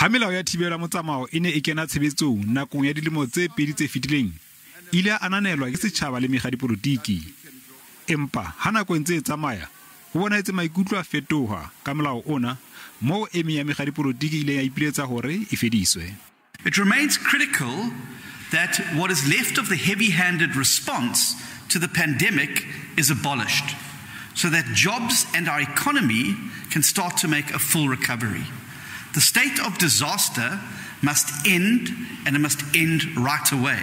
Ha melao ya thibelo ya motsamao e ne e kena tshebetsong nakong ya dilemo tse pedi tse fetileng, ile a ananelwa ke setjhaba le mekga dipolotiki. Empa ha nako ntse e tsamaya, ho bonahetse maikutlo a fetoha ka molao ona, moo eme ya mekga dipolotiki ile ya ipiletsa hore e fediswe. It remains critical that what is left of the heavy-handed response to the pandemic is abolished, so that jobs and our economy can start to make a full recovery. The state of disaster must end, and it must end right away.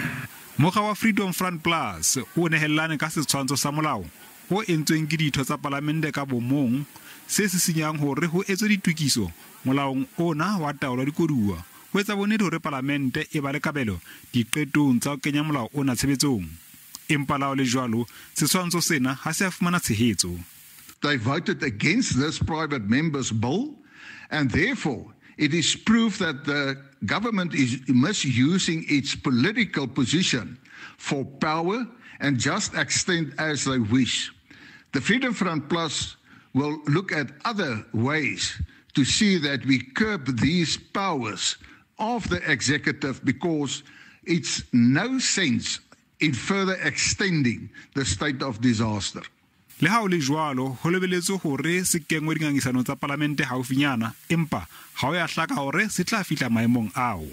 Mokga wa Freedom Front Plus o nehellane ka setshwantsho sa molao o entsweng ke ditho tsa palamente ka bomong se se senyang hore ho etswe ditokiso molaong ona wa taolo ya Dikoduwa ho etsa bonnete hore palamente e ba le kabelo diqetong tsa ho kenya molao ona tshebetsong. Empa lao le jwalo setshwantsho sena ha se a fumana tshehetso. They voted against this private member's bill, and therefore it is proof that the government is misusing its political position for power and just extend as they wish. The Freedom Front Plus will look at other ways to see that we curb these powers of the executive, because it's no sense in further extending the state of disaster. Le ha o le jwalo ho lebelletse hore se kengwe dingangisano tsa palamente haufinyana, empa ha o ya hlaka hore se tla fihla maemong ao.